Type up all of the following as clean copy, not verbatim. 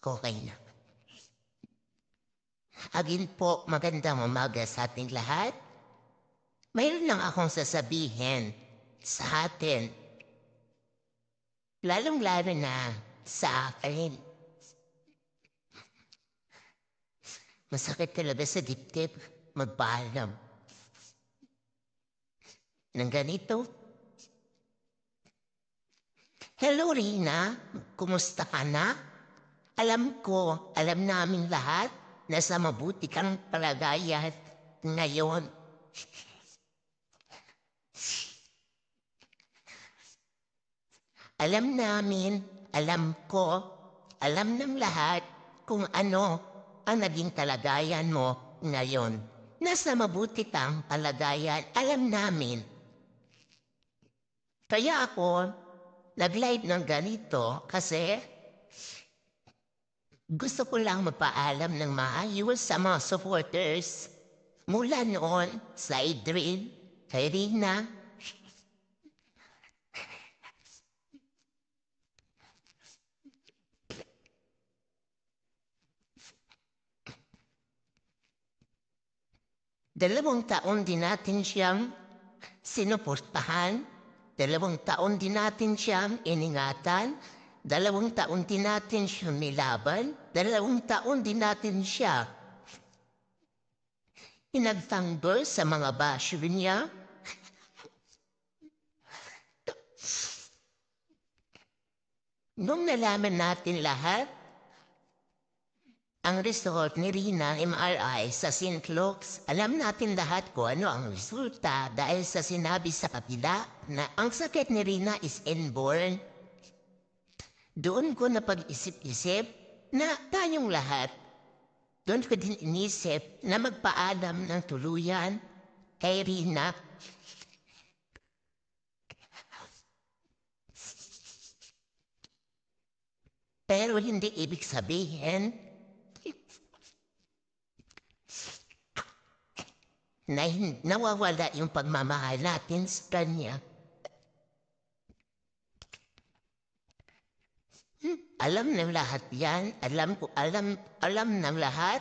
Okay na. Again po, magandang umaga sa ating lahat. Mayroon lang akong sasabihin sa atin, lalong-lalo na sa akin. Masakit talaga sa dibdib magpaalam ng ganito. Hello Rina, kumusta ka na? Alam ko, alam naming lahat na sa mabuti kang kalagayan ngayon. Alam namin, alam ko, alam ng lahat kung ano ang naging kalagayan mo ngayon. Nasa mabuti kang kalagayan, alam namin. Kaya ako, nag-live ng ganito kasi gusto ko lang magpaalam ng maayos sa mga supporters mula noon sa Idrin, kay Rina, Dalawang taon din natin siyang sinuportahan, 2 taon din natin siyang iningatan, 2 taon din natin siyang nilaban, 2 taon din natin siya pinagtanggol sa mga basyo niya. Nung nalaman natin lahat, ang result ni Rina MRI sa St. Luke's, alam natin lahat kung ano ang resulta dahil sa sinabi sa kapila na ang sakit ni Rina is inborn. Doon ko napag-isip-isip na tayong lahat, doon ko din inisip na magpaalam ng tuluyan kay Rina. Pero hindi ibig sabihin na nawawala yung pagmamahal natin sa kanya. Alam ng lahat yan. Alam ng lahat.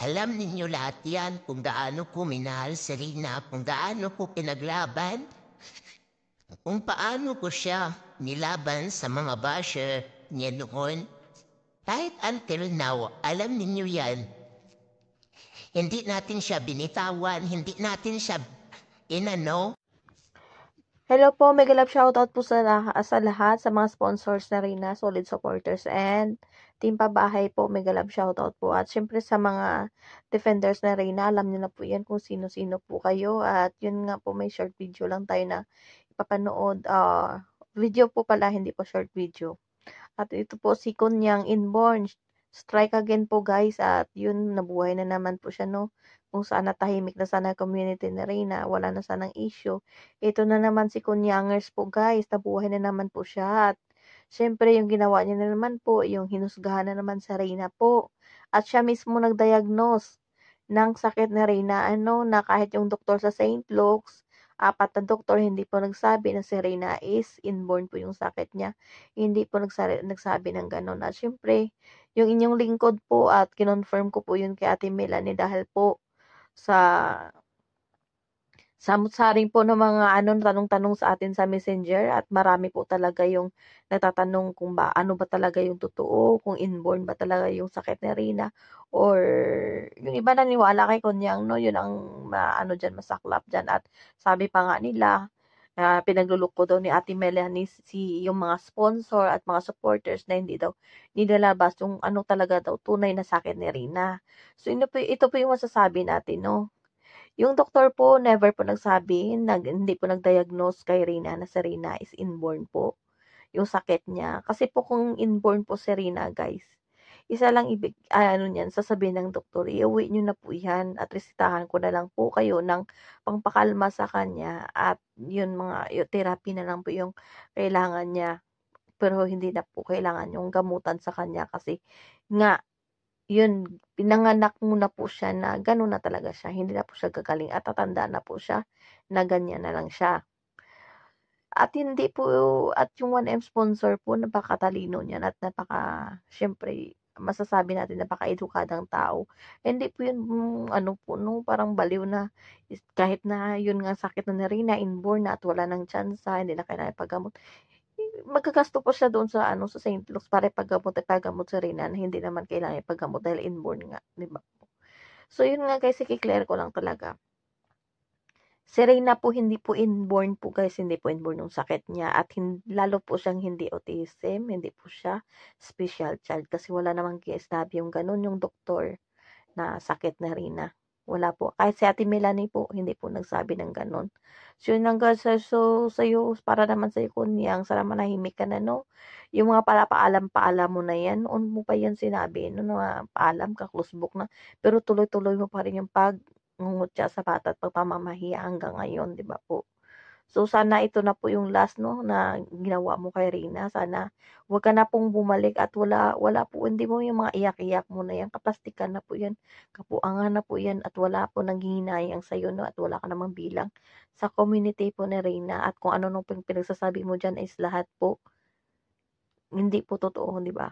Alam ninyo lahat yan kung gaano ko minahal si Rina, kung gaano ko pinaglaban, kung paano ko siya nilaban sa mga basher niya noon. Kahit until now, alam ninyo yan. Hindi natin siya binitawan, hindi natin siya inano. Hello po, mega love shoutout po sa lahat, sa mga sponsors na rin na solid supporters and team pabahay po, mega love shoutout po. At syempre sa mga defenders na rin na, alam niyo na po yan kung sino-sino po kayo. At yun nga po, may short video lang tayo na ipapanood. Video po pala, hindi po short video. At ito po si Kunyang Inborn. Strike again po guys. At yun, nabuhay na naman po siya no. Kung saan natahimik na sana community na Reyna, wala na sanang issue. Ito na naman si Kunyangers po guys. Nabuhay na naman po siya. At syempre yung ginawa niya na naman po, yung hinusgahan na naman sa Reyna po. At siya mismo nagdiagnose ng sakit na Reyna. Na kahit yung doktor sa St. Luke's, 4 na doktor hindi po nagsabi na si Reyna is inborn po yung sakit niya. Hindi po nagsabi ng gano'n. At syempre, yung inyong lingkod po at kinonfirm ko po yun kay Ate Melanie dahil po sa samot-saring po ng mga tanong-tanong sa atin sa Messenger at marami po talaga yung natatanong kung ano ba talaga yung totoo, kung inborn ba talaga yung sakit ni Rina or yung iba naniwala kay Kunyang yun ang masaklap dyan at sabi pa nga nila pinagluloko daw ni Ate Melanie yung mga sponsor at mga supporters na hindi daw nilalabas yung ano talaga daw tunay na sakit ni Rina. So ito po yung masasabi natin yung doktor po never po nagsabi, hindi po nag-diagnose kay Rina na si Rina is inborn po, yung sakit niya. Kasi po kung inborn po si Rina guys, isa lang niyan, sasabihin ng doktor, iuwi nyo na po yan at resitahan ko na lang po kayo ng pangpakalma sa kanya at yung therapy na lang po yung kailangan niya. Pero hindi na po kailangan yung gamutan sa kanya kasi nga yun, pinanganak muna po siya na gano'n na talaga siya, hindi na po siya gagaling at tatanda na po siya na ganyan na lang siya. At hindi po at yung 1M sponsor po napakatalino niyan at siyempre masasabi natin napaka-edukadang tao. Hindi po yun ano po 'no, parang baliw na kahit na yun nga sakit na Rina, inborn na at wala ng tsansa, hindi na kailangan ipagamot. Maggagasto po siya doon sa ano, sa St. Luke's para ipagamot si Rina na hindi naman kailangan ipagamot dahil inborn nga, 'di ba po? So yun nga guys, i-ki-clear ko lang talaga. Si Reyna po hindi po inborn po guys, hindi po inborn yung sakit niya at lalo po siyang hindi autism, hindi po siya special child kasi wala namang sinabi yung ganun yung doktor na sakit na Reyna. Wala po. Kahit si Ate Melanie po, hindi po nagsabi ng ganun. So, yun lang guys. So, sa'yo, para naman sa'yo, Kunyang, sana manahimik ka na, no? Yung mga paalam mo na yan, noon mo pa yan sinabi, no, na paalam ka, close book na. Pero tuloy-tuloy mo pa rin yung pagngungutya sa bata at pagpamamahiya hanggang ngayon, di ba po? So, sana ito na po yung last, no, na ginawa mo kay Reyna. Sana, huwag ka na pong bumalik at wala po, hindi mo yung mga iyak-iyak mo na yan. Kaplastikan na po yan. Kapuangan na po yan at wala po nanghihinayang sa'yo, no, at wala ka namang bilang sa community po ni Reyna. At kung ano nung pinagsasabi mo dyan is lahat po, hindi po totoo, di ba?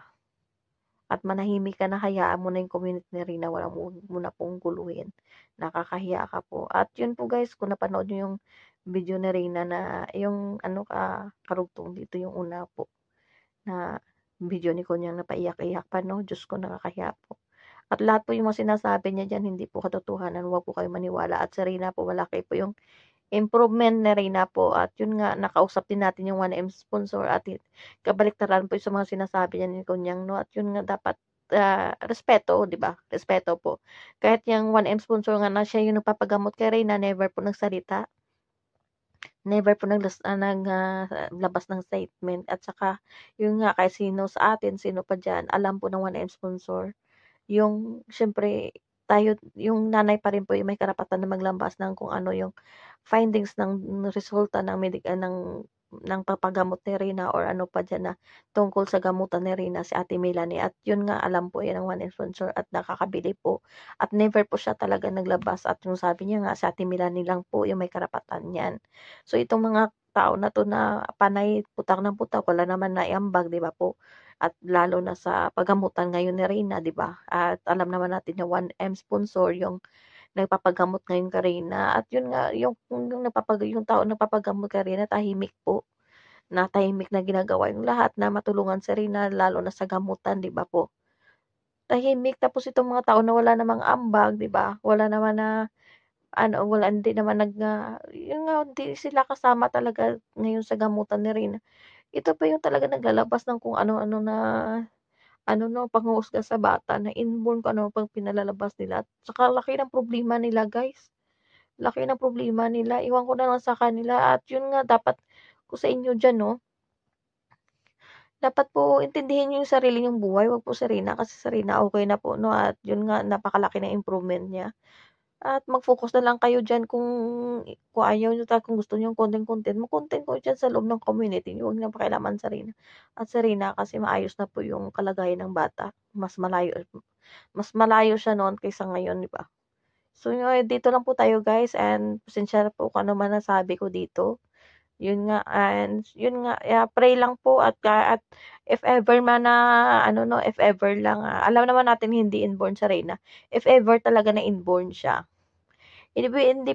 At manahimik ka na, hayaan mo na yung community ni Reyna, wala mo na pong guluhin. Nakakahiya ka po. At yun po guys, kung napanood nyo yung video ni Reyna na yung ano karugtong dito yung una po na video ni Kunyang napaiyak-iyak pa, no? Diyos ko, nakakahiya po. At lahat po yung mga sinasabi niya dyan, hindi po katotohanan. Huwag po kayo maniwala. At sa Reyna po, malaki po yung improvement na Reyna po. At yun nga, nakausap din natin yung 1M sponsor at kabaliktaran po yung sa mga sinasabi niya ni Kunyang, no? At yun nga, dapat respeto, di ba? Respeto po. Kahit yung 1M sponsor nga na siya yung nagpapagamot kay Reyna, never po nagsalita. Never po naglabas ng statement. At saka, yun nga, kahit sino sa atin, sino pa dyan, alam po ng 1M sponsor. Yung, syempre, tayo, yung nanay pa rin po yung may karapatan na maglabas ng kung ano yung findings ng resulta ng papagamot ni Rina or ano pa dyan na tungkol sa gamutan ni Rina si Ate Melanie. At yun nga, alam po yan ng one sponsor at nakakabili po. At never po siya talaga naglabas. At yung sabi niya nga, si Ate Melanie lang po yung may karapatan yan. So itong mga tao na to na panay putak ng putak, wala naman naiambag, di ba po? At lalo na sa paggamutan ngayon ni Reyna, 'di ba? At alam naman natin na 1M sponsor yung nagpapagamot ngayon kay Reyna. At yun nga, yung tao nagpapagamot kay Reyna, tahimik po. Na tahimik na ginagawa yung lahat na matulungan si Reyna, lalo na sa gamutan, 'di ba po? Tahimik, tapos itong mga tao na wala namang ambag, 'di ba? Wala naman na ano, wala, hindi naman yun nga, hindi sila kasama talaga ngayon sa gamutan ni Reyna. Ito pa yung talaga naglalabas ng kung ano-ano na ano 'no, panghuhusga sa bata na inborn, kung ano pang pinalalabas nila. At saka laki ng problema nila guys, laki ng problema nila. Iwan ko na lang sa kanila. At yun nga, dapat ko sa inyo diyan 'no, dapat po intindihin niyo yung sarili niyong buhay, wag po si Rina, kasi si Rina okey na po 'no, at yun nga, napakalaki ng improvement niya. At mag-focus na lang kayo diyan kung ayaw niyo talaga, kung gusto niyo content, mag-content kayo diyan sa loob ng community niyo, huwag niyong pakialaman sa Rina. At sa Rina kasi maayos na po yung kalagayan ng bata, mas malayo siya noon kaysa ngayon, 'di ba? So, dito lang po tayo guys, and pasensya na po kung ano man nasabi ko dito. Yun nga, and yun nga, pray lang po at if ever man na ano 'no, if ever lang, alam naman natin hindi inborn sa Reyna. If ever talaga na inborn siya, hindi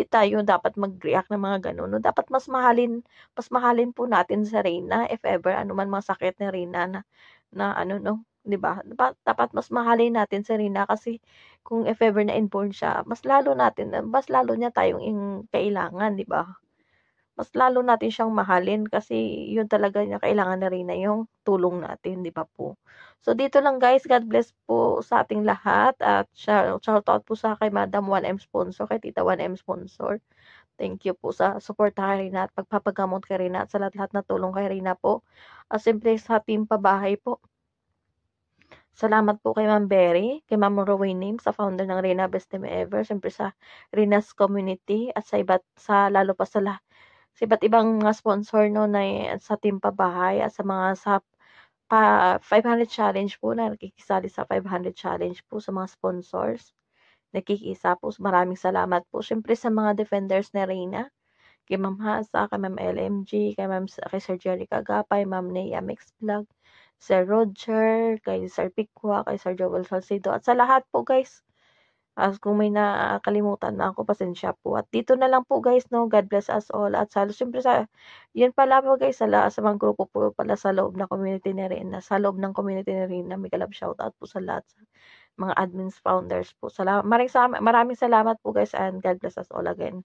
tayo dapat mag-react ng mga gano'n 'no. Dapat mas mahalin po natin sa Reyna if ever ano man mga sakit ni Reyna na na ano 'no, 'di ba? Dapat mas mahalin natin si Reyna kasi kung if ever na inborn siya, mas lalo niya tayong kailangan, 'di ba? Mas lalo natin siyang mahalin kasi yun talaga niya kailangan na rin na yung tulong natin, 'di ba po? So dito lang guys, God bless po sa ating lahat at shoutout po sa kay Madam 1M sponsor, kay Tita 1M sponsor. Thank you po sa suporta kay Rina at pagpapagamot kay Rina at sa lahat na tulong kay Rina po. At siyempre sa team pabahay po. Salamat po kay Ma'am Berry, kay Ma'am Rowena, sa founder ng Rina Best Team Ever, siyempre sa Rina's community at lalo pa sa iba't ibang mga sponsor 'no na sa team pabahay at sa mga 500 challenge po na nakikisali sa 500 challenge po sa mga sponsors. Nakikisa po, maraming salamat po. Siyempre sa mga defenders ni Reyna, kay Ma'am Hasa, kay Ma'am LMG, kay Sir Jerry Cagapay, Ma'am Nea Mix Vlog, Sir Roger, kay Sir Pikwa, kay Sir Joel Salcido, at sa lahat po guys. Kung may nakalimutan na ako, pasensya po. At dito na lang po guys, no, God bless us all. At siyempre yun pala po guys, sa mga grupo po pala sa loob ng community ni Rina, sa loob ng community ni Rina, mega love shoutout po sa lahat, sa mga admins, founders po. Maraming salamat po guys, and God bless us all again.